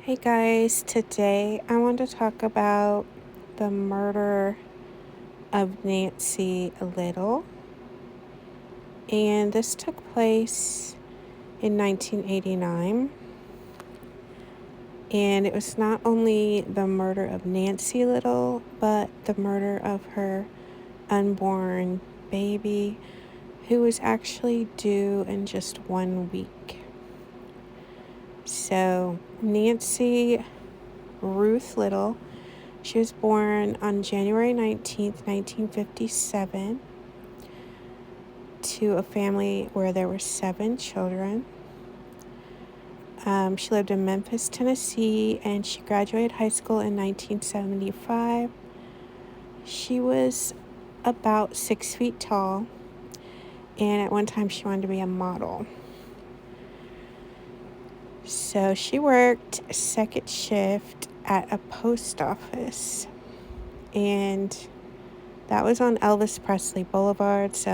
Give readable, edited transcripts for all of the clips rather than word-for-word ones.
Hey guys, today I want to talk about the murder of Nancy Little. And this took place in 1989. And it was not only the murder of Nancy Little, but the murder of her unborn baby, who was actually due in just 1 week. So, Nancy Ruth Little, she was born on January 19th, 1957, to a family where there were 7 children. She lived in Memphis, Tennessee, and she graduated high school in 1975. She was about 6 feet tall, and at one time she wanted to be a model. So she worked second shift at a post office, and that was on Elvis Presley Boulevard. So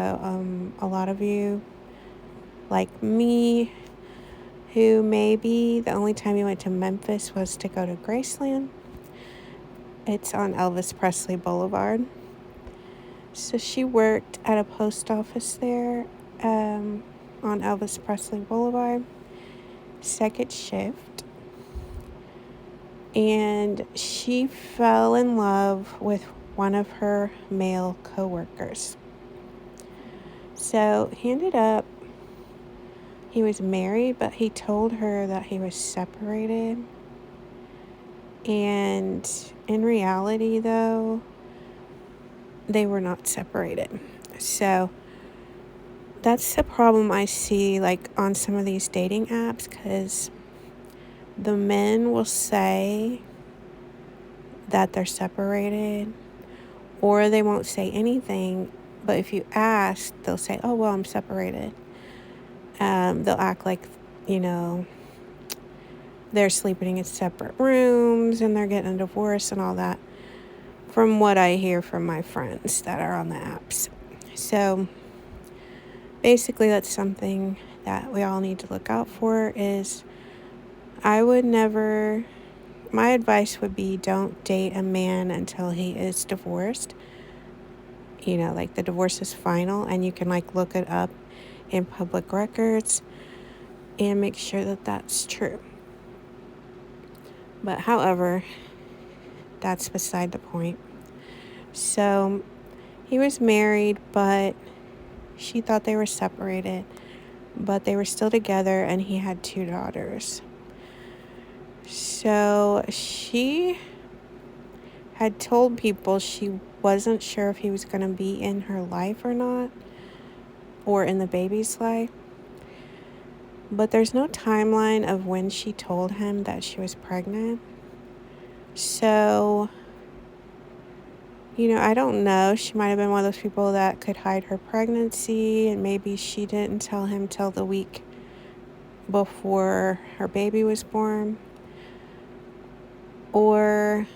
a lot of you, like me, who maybe the only time you went to Memphis was to go to Graceland, it's on Elvis Presley Boulevard. So she worked at a post office there on Elvis Presley Boulevard, second shift. And she fell in love with one of her male coworkers. So he was married, but he told her that he was separated. And in reality, though, they were not separated. So that's the problem I see, like, on some of these dating apps, because the men will say that they're separated, or they won't say anything. But if you ask, they'll say, oh, well, I'm separated. They'll act like, they're sleeping in separate rooms and they're getting a divorce and all that, from what I hear from my friends that are on the apps. So basically, that's something that we all need to look out for. Is my advice would be, don't date a man until he is divorced. Like, the divorce is final, and you can, like, look it up in public records and make sure that that's true. But however, that's beside the point. So he was married, but she thought they were separated, but they were still together, and he had 2 daughters. So she had told people she wasn't sure if he was going to be in her life or not, or in the baby's life. But there's no timeline of when she told him that she was pregnant. So, I don't know. She might have been one of those people that could hide her pregnancy, and maybe she didn't tell him till the week before her baby was born. Or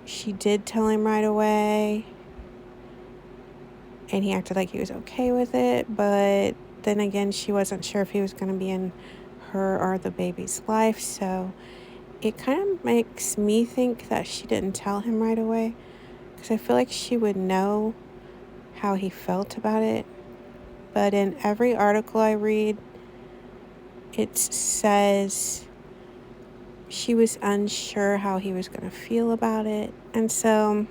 she did tell him right away, and he acted like he was okay with it, but then again, she wasn't sure if he was going to be in her or the baby's life. So it kind of makes me think that she didn't tell him right away, because I feel like she would know how he felt about it. But in every article I read, it says she was unsure how he was going to feel about it. And so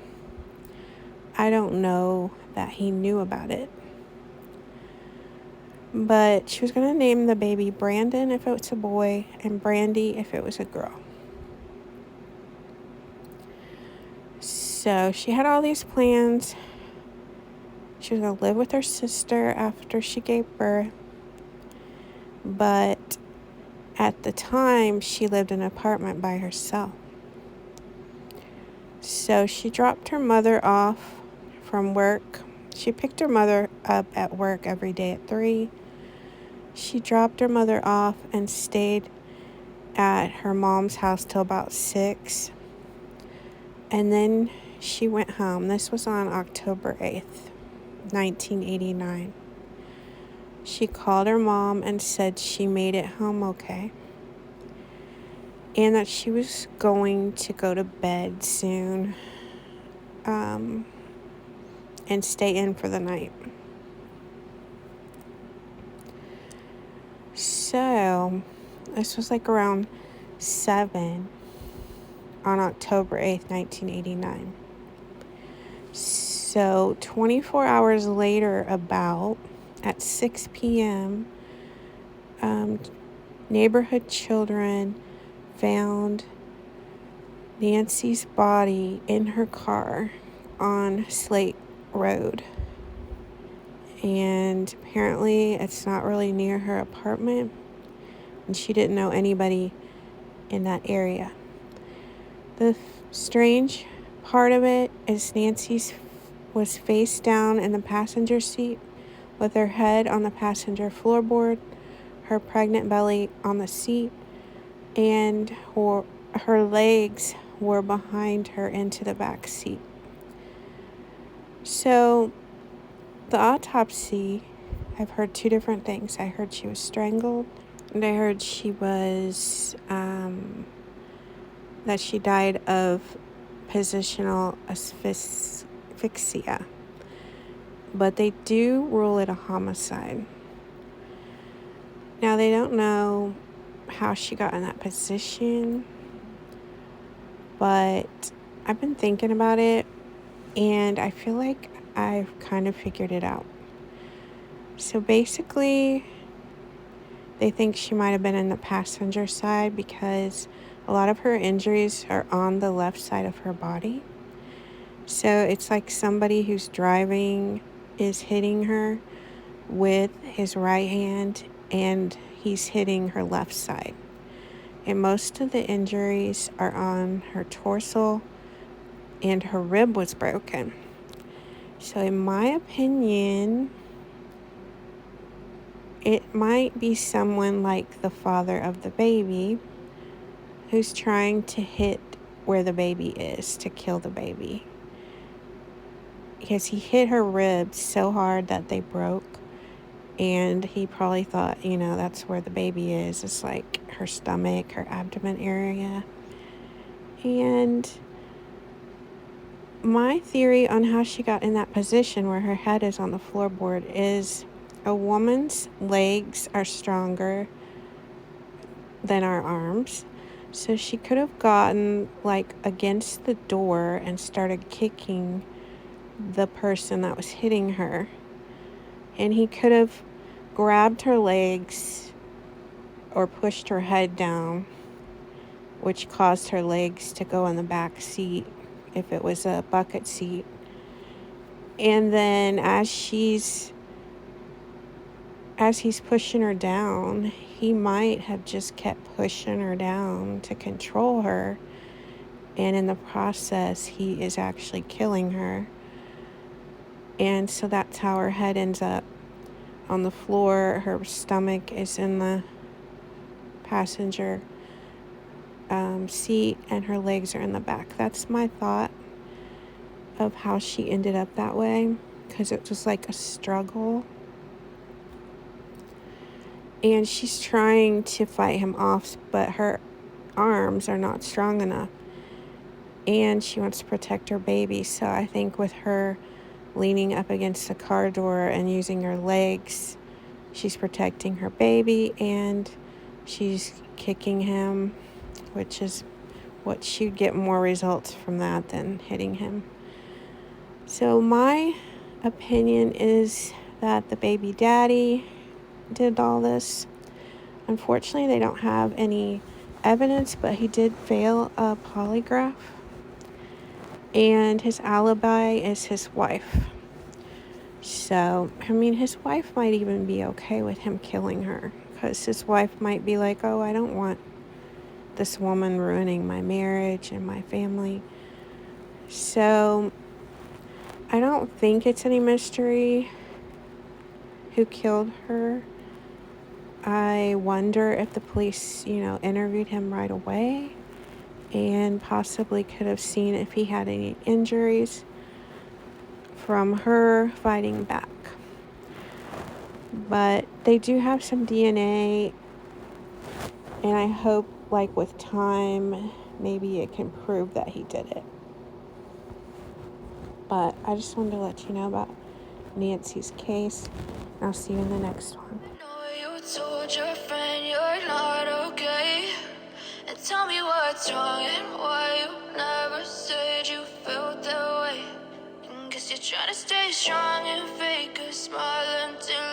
I don't know that he knew about it. But she was going to name the baby Brandon if it was a boy, and Brandy if it was a girl. So she had all these plans. She was going to live with her sister after she gave birth. But at the time, she lived in an apartment by herself. So she dropped her mother off from work. She picked her mother up at work every day at 3. She dropped her mother off and stayed at her mom's house till about 6. And then she went home. This was on October 8th, 1989. She called her mom and said she made it home okay, and that she was going to go to bed soon, and stay in for the night. So, this was like around 7 on October 8th, 1989. So, 24 hours later, about at 6 p.m., neighborhood children found Nancy's body in her car on Slate Road. And apparently it's not really near her apartment, and she didn't know anybody in that area. The strange part of it is Nancy's was face down in the passenger seat with her head on the passenger floorboard, her pregnant belly on the seat, and her legs were behind her into the back seat. So the autopsy, I've heard two different things. I heard she was strangled, and I heard she was, that she died of positional asphyxia. But they do rule it a homicide. Now, they don't know how she got in that position, but I've been thinking about it, and I feel like I've kind of figured it out. So basically, they think she might have been in the passenger side because a lot of her injuries are on the left side of her body. So it's like somebody who's driving is hitting her with his right hand, and he's hitting her left side. And most of the injuries are on her torso, and her rib was broken. So in my opinion, it might be someone like the father of the baby who's trying to hit where the baby is to kill the baby. Because he hit her ribs so hard that they broke, and he probably thought, that's where the baby is. It's like her stomach, her abdomen area. And my theory on how she got in that position where her head is on the floorboard is a woman's legs are stronger than our arms. So she could have gotten like against the door and started kicking the person that was hitting her. And he could have grabbed her legs or pushed her head down, which caused her legs to go in the back seat if it was a bucket seat. And then as he's pushing her down, he might have just kept pushing her down to control her. And in the process, he is actually killing her. And so that's how her head ends up on the floor. Her stomach is in the passenger seat, and her legs are in the back. That's my thought of how she ended up that way, because it was like a struggle. And she's trying to fight him off, but her arms are not strong enough. And she wants to protect her baby. So I think with her leaning up against the car door and using her legs, she's protecting her baby, and she's kicking him, which is what she'd get more results from that than hitting him. So my opinion is that the baby daddy did all this. Unfortunately, they don't have any evidence, but he did fail a polygraph, and his alibi is his wife. So, his wife might even be okay with him killing her, because his wife might be like, oh, I don't want this woman ruining my marriage and my family. So, I don't think it's any mystery who killed her. I wonder if the police, interviewed him right away and possibly could have seen if he had any injuries from her fighting back. But they do have some DNA, and I hope, like, with time, maybe it can prove that he did it. But I just wanted to let you know about Nancy's case, and I'll see you in the next one. I know you told your friend you're not okay, and tell me what's wrong and why you never said you felt that way. And guess you're trying to stay strong and fake a smile until